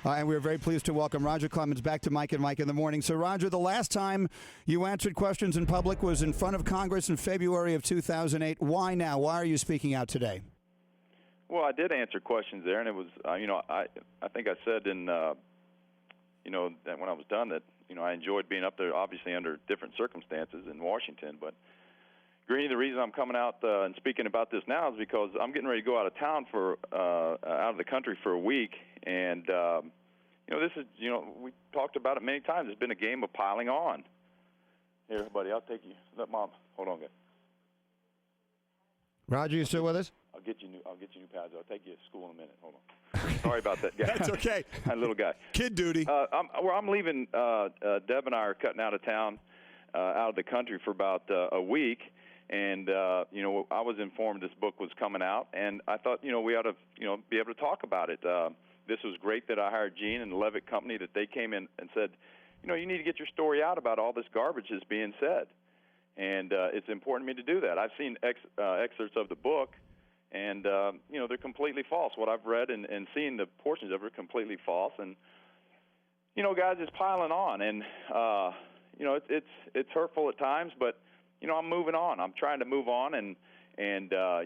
And we are very pleased to welcome Roger Clemens back to Mike and Mike in the Morning. So, Roger, the last time you answered questions in public was in front of Congress in February of 2008. Why now? Why are you speaking out today? Well, I did answer questions there, and it was, I think I said in, that when I was done that, I enjoyed being up there, obviously under different circumstances in Washington. But, Greeny, the reason I'm coming out and speaking about this now is because I'm getting ready to go out of town out of the country for a week, and this is, we talked about it many times. It's been a game of piling on. Here, buddy, I'll take you. Let Mom. Hold on, guys. Roger, you still with us? I'll get you new pads. I'll take you to school in a minute. Hold on. Sorry about that, guy. That's okay. My little guy. Kid duty. I'm leaving. Deb and I are cutting out of town, out of the country for about a week. And, I was informed this book was coming out, and I thought, we ought to, be able to talk about it. This was great that I hired Gene and the Levitt Company, that they came in and said, you need to get your story out about all this garbage that's being said. And it's important to me to do that. I've seen excerpts of the book, and, they're completely false. What I've read and seen, the portions of it are completely false. And, guys, it's piling on. And, it's hurtful at times, but, I'm moving on. I'm trying to move on, and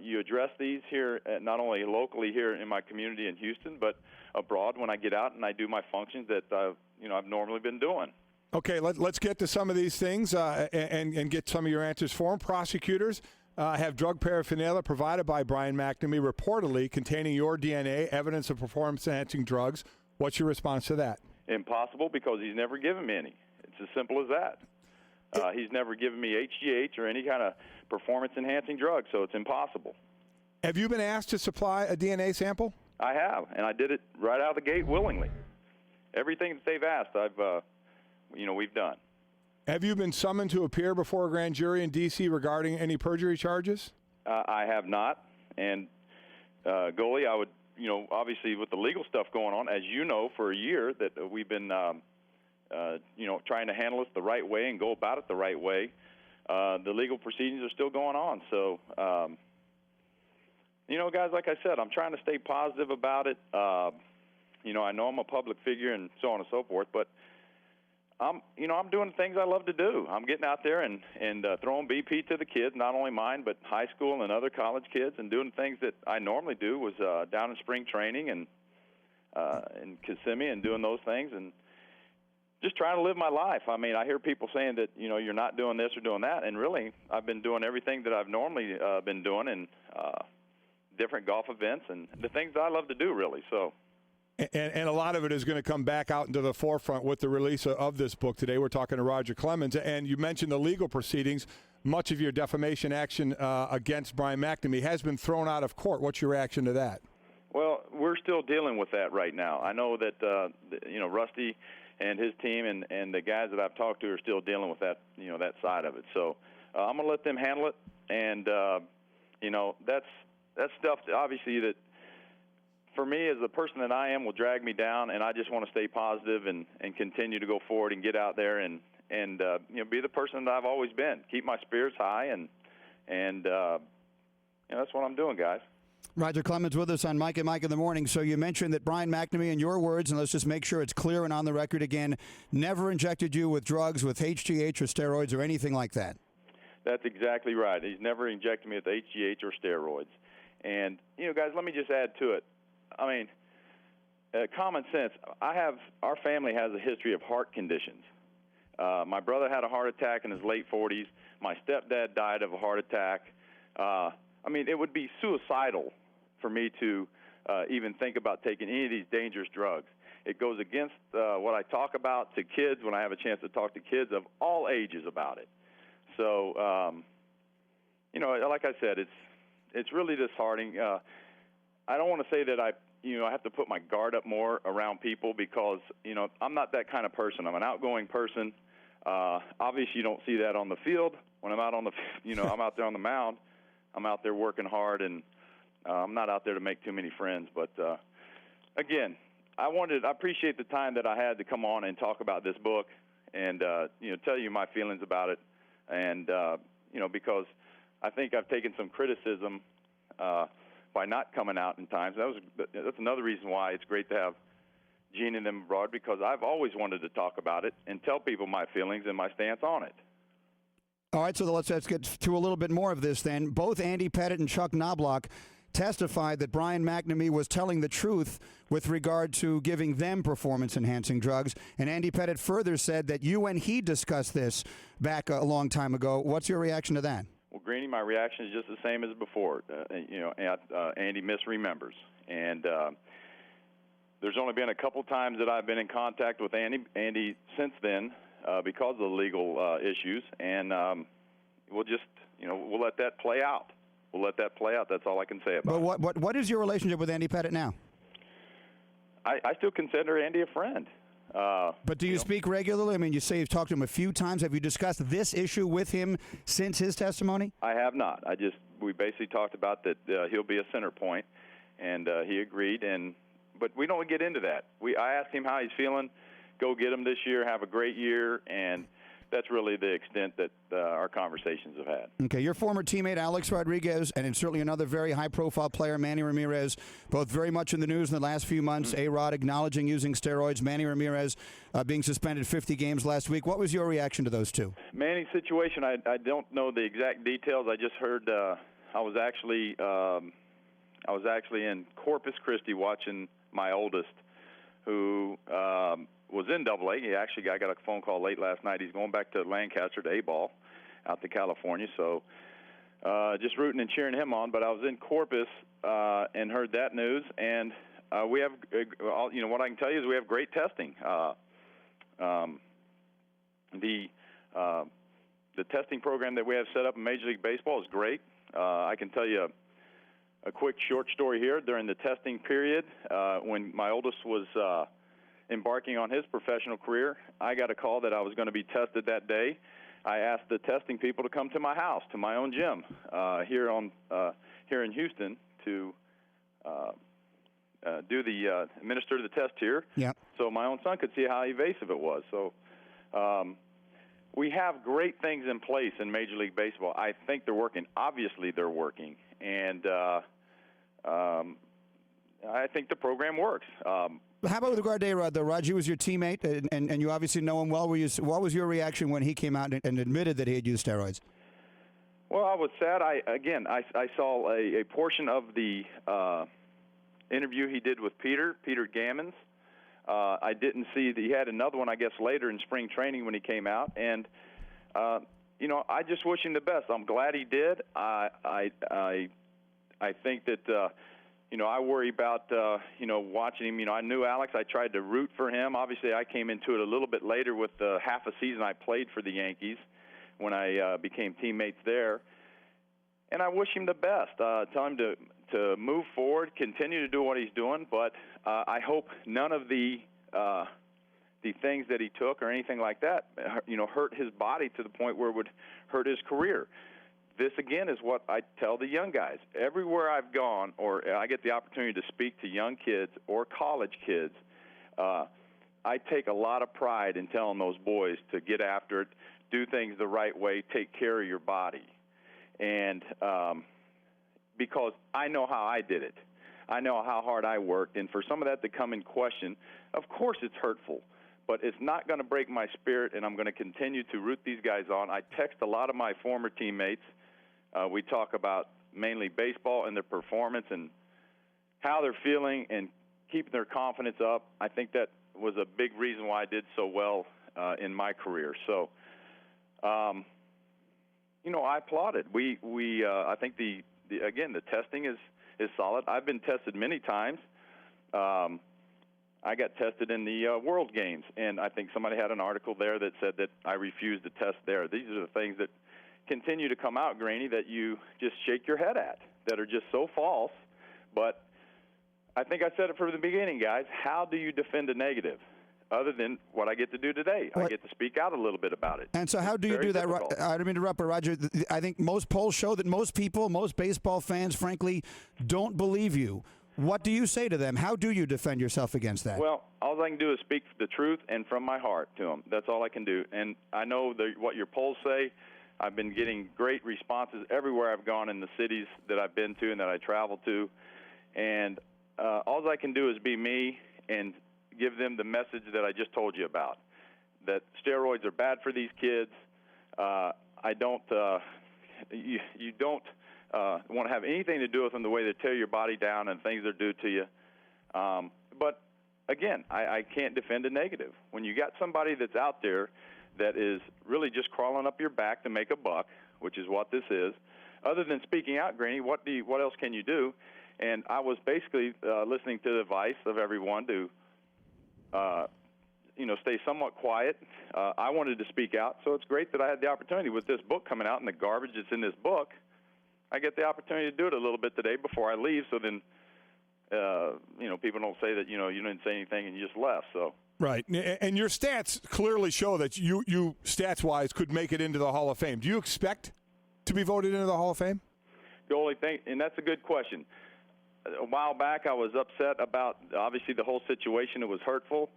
you address these here, not only locally here in my community in Houston, but abroad when I get out and I do my functions that I've normally been doing. Okay, let's get to some of these things and get some of your answers for them. Prosecutors have drug paraphernalia provided by Brian McNamee reportedly containing your DNA, evidence of performance-enhancing drugs. What's your response to that? Impossible, because he's never given me any. It's as simple as that. He's never given me HGH or any kind of performance-enhancing drug, so it's impossible. Have you been asked to supply a DNA sample? I have, and I did it right out of the gate willingly. Everything that they've asked, we've done. Have you been summoned to appear before a grand jury in D.C. regarding any perjury charges? I have not, and Goalie, I would, obviously with the legal stuff going on, as you know, for a year that we've been trying to handle it the right way and go about it the right way. The legal proceedings are still going on. So, guys, like I said, I'm trying to stay positive about it. I know I'm a public figure and so on and so forth, but I'm doing things I love to do. I'm getting out there and throwing BP to the kids, not only mine, but high school and other college kids, and doing things that I normally do was down in spring training and in Kissimmee and doing those things and just trying to live my life. I mean, I hear people saying that, you're not doing this or doing that, and really, I've been doing everything that I've normally been doing in different golf events and the things that I love to do, really. So, and a lot of it is going to come back out into the forefront with the release of this book today. We're talking to Roger Clemens, and you mentioned the legal proceedings. Much of your defamation action against Brian McNamee has been thrown out of court. What's your reaction to that? Well, we're still dealing with that right now. I know that, Rusty and his team and the guys that I've talked to are still dealing with that, that side of it. So I'm going to let them handle it. And, that's stuff that obviously that for me as the person that I am will drag me down. And I just want to stay positive and continue to go forward and get out there and be the person that I've always been. Keep my spirits high. And that's what I'm doing, guys. Roger Clemens with us on Mike and Mike in the Morning. So you mentioned that Brian McNamee, in your words, and let's just make sure it's clear and on the record again, never injected you with drugs, with HGH or steroids or anything like that. That's exactly right. He's never injected me with HGH or steroids. And, guys, let me just add to it. I mean, common sense. Our family has a history of heart conditions. My brother had a heart attack in his late 40s. My stepdad died of a heart attack. It would be suicidal for me to even think about taking any of these dangerous drugs. It goes against what I talk about to kids when I have a chance to talk to kids of all ages about it. So, like I said, it's really disheartening. I don't want to say that I have to put my guard up more around people because, I'm not that kind of person. I'm an outgoing person. Obviously, you don't see that on the field. When I'm out on I'm out there on the mound. I'm out there working hard, and I'm not out there to make too many friends. But, again, I appreciate the time that I had to come on and talk about this book and, tell you my feelings about it. And, because I think I've taken some criticism by not coming out in times. That's another reason why it's great to have, Gene and them abroad because I've always wanted to talk about it and tell people my feelings and my stance on it. All right, so let's get to a little bit more of this then. Both Andy Pettit and Chuck Knobloch testified that Brian McNamee was telling the truth with regard to giving them performance-enhancing drugs. And Andy Pettit further said that you and he discussed this back a long time ago. What's your reaction to that? Well, Greeny, my reaction is just the same as before. Andy misremembers. And there's only been a couple times that I've been in contact with Andy since then because of the legal issues. And we'll just, we'll let that play out. We'll let that play out. That's all I can say about it. But what is your relationship with Andy Pettit now? I still consider Andy a friend. But do you speak regularly? I mean, you say you've talked to him a few times. Have you discussed this issue with him since his testimony? I have not. We basically talked about that he'll be a center point, and he agreed. But we don't get into that. I asked him how he's feeling. Go get him this year. Have a great year, and that's really the extent that our conversations have had. Okay, your former teammate Alex Rodriguez and certainly another very high-profile player, Manny Ramirez, both very much in the news in the last few months. A-Rod acknowledging using steroids, Manny Ramirez being suspended 50 games last week. What was your reaction to those two? Manny's situation, I don't know the exact details. I just heard I was actually in Corpus Christi watching my oldest, who was in AA. I got a phone call late last night. He's going back to Lancaster to A-ball out to California. So just rooting and cheering him on. But I was in Corpus and heard that news. And we have, what I can tell you is we have great testing. The testing program that we have set up in Major League Baseball is great. I can tell you a quick short story here. During the testing period, when my oldest was embarking on his professional career, I got a call that I was going to be tested that day. I asked the testing people to come to my house, to my own gym here in Houston to administer the test here. Yeah. So my own son could see how evasive it was. So we have great things in place in Major League Baseball. I think they're working. Obviously, they're working, and I think the program works. How about with regard to A-Rod, though? Rod, you was your teammate, and you obviously know him well. What was your reaction when he came out and admitted that he had used steroids? Well, I was sad. I saw a portion of the interview he did with Peter Gammons. I didn't see that he had another one, I guess, later in spring training when he came out. And, I just wish him the best. I'm glad he did. I think that I worry about, watching him. I knew Alex. I tried to root for him. Obviously, I came into it a little bit later with the half a season I played for the Yankees when I became teammates there. And I wish him the best. Tell him to move forward, continue to do what he's doing. But I hope none of the things that he took or anything like that, hurt his body to the point where it would hurt his career. This, again, is what I tell the young guys. Everywhere I've gone or I get the opportunity to speak to young kids or college kids, I take a lot of pride in telling those boys to get after it, do things the right way, take care of your body. And because I know how I did it. I know how hard I worked. And for some of that to come in question, of course it's hurtful. But it's not going to break my spirit, and I'm going to continue to root these guys on. I text a lot of my former teammates. We talk about mainly baseball and their performance and how they're feeling and keeping their confidence up. I think that was a big reason why I did so well in my career. So, I applaud it. I think the testing is solid. I've been tested many times. I got tested in the World Games, and I think somebody had an article there that said that I refused to test there. These are the things that continue to come out, Graney, that you just shake your head at, that are just so false. But I think I said it from the beginning, guys. How do you defend a negative other than what I get to do today? I get to speak out a little bit about it. And so how do you do that? I don't mean to interrupt, but Roger, I think most polls show that most people, most baseball fans, frankly, don't believe you. What do you say to them? How do you defend yourself against that? Well, all I can do is speak the truth and from my heart to them. That's all I can do. And I know what your polls say. I've been getting great responses everywhere I've gone in the cities that I've been to and that I travel to. And all I can do is be me and give them the message that I just told you about, that steroids are bad for these kids. You don't want to have anything to do with them, the way they tear your body down and things they do to you. But, again, I can't defend a negative. When you got somebody that's out there that is really just crawling up your back to make a buck, which is what this is, other than speaking out, Greeny, what else can you do? And I was basically listening to the advice of everyone to, stay somewhat quiet. I wanted to speak out, so it's great that I had the opportunity with this book coming out and the garbage that's in this book. I get the opportunity to do it a little bit today before I leave, so then, people don't say that, you didn't say anything and you just left. So. Right. And your stats clearly show that you stats-wise, could make it into the Hall of Fame. Do you expect to be voted into the Hall of Fame? The only thing, and that's a good question. A while back, I was upset about, obviously, the whole situation. It was hurtful.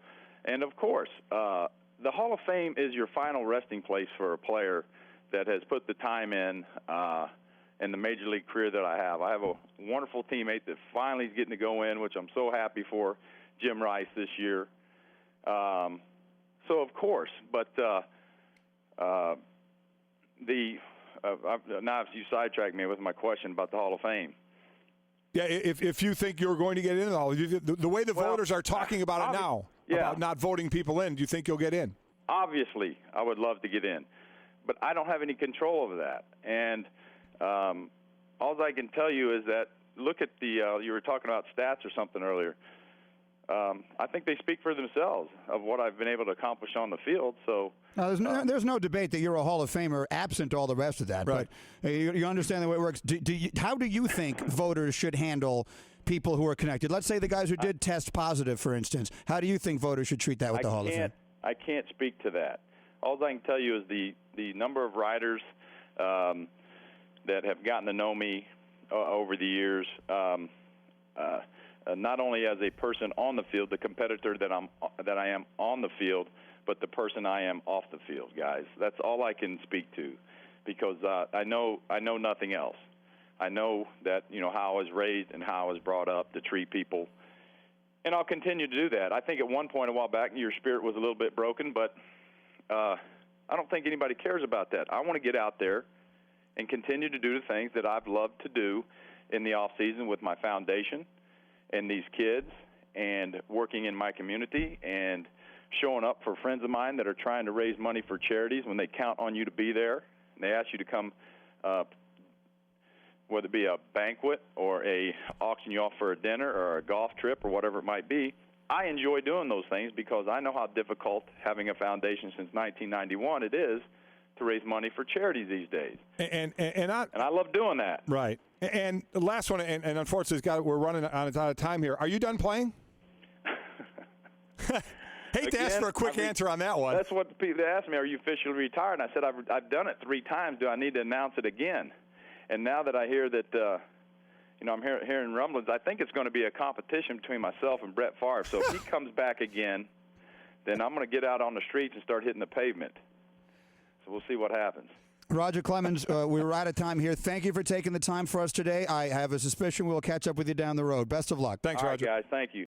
And, of course, the Hall of Fame is your final resting place for a player that has put the time in the Major League career that I have. I have a wonderful teammate that finally is getting to go in, which I'm so happy for, Jim Rice, this year. So, of course, but now you sidetracked me with my question about the Hall of Fame. Yeah, if you think you're going to get into the Hall, the way the voters are talking about it now, about not voting people in, do you think you'll get in? Obviously, I would love to get in, but I don't have any control over that. And all I can tell you is that look at you were talking about stats or something earlier. I think they speak for themselves of what I've been able to accomplish on the field. So there's no debate that you're a Hall of Famer, absent all the rest of that. Right. But you understand the way it works. How do you think voters should handle people who are connected? Let's say the guys who did test positive, for instance. How do you think voters should treat that with the Hall of Fame? I can't speak to that. All I can tell you is the number of writers that have gotten to know me over the years. Not only as a person on the field, the competitor that I am on the field, but the person I am off the field, guys. That's all I can speak to, because I know nothing else. I know that how I was raised and how I was brought up to treat people, and I'll continue to do that. I think at one point a while back, your spirit was a little bit broken, but I don't think anybody cares about that. I want to get out there and continue to do the things that I've loved to do in the off season with my foundation and these kids, and working in my community, and showing up for friends of mine that are trying to raise money for charities when they count on you to be there. And they ask you to come, whether it be a banquet or auction you off for a dinner or a golf trip or whatever it might be. I enjoy doing those things because I know how difficult, having a foundation since 1991, it is to raise money for charities these days. And I love doing that. Right. And the last one, and unfortunately, we're running out of time here. Are you done playing? Hate to ask for a quick answer on that one. That's what the people asked me, are you officially retired? And I said, I've done it 3 times. Do I need to announce it again? And now that I hear that, I'm hearing rumblings, I think it's going to be a competition between myself and Brett Favre. So if he comes back again, then I'm going to get out on the streets and start hitting the pavement. So we'll see what happens. Roger Clemens, we were out of time here. Thank you for taking the time for us today. I have a suspicion we'll catch up with you down the road. Best of luck. Thanks, Roger. All right, guys. Thank you.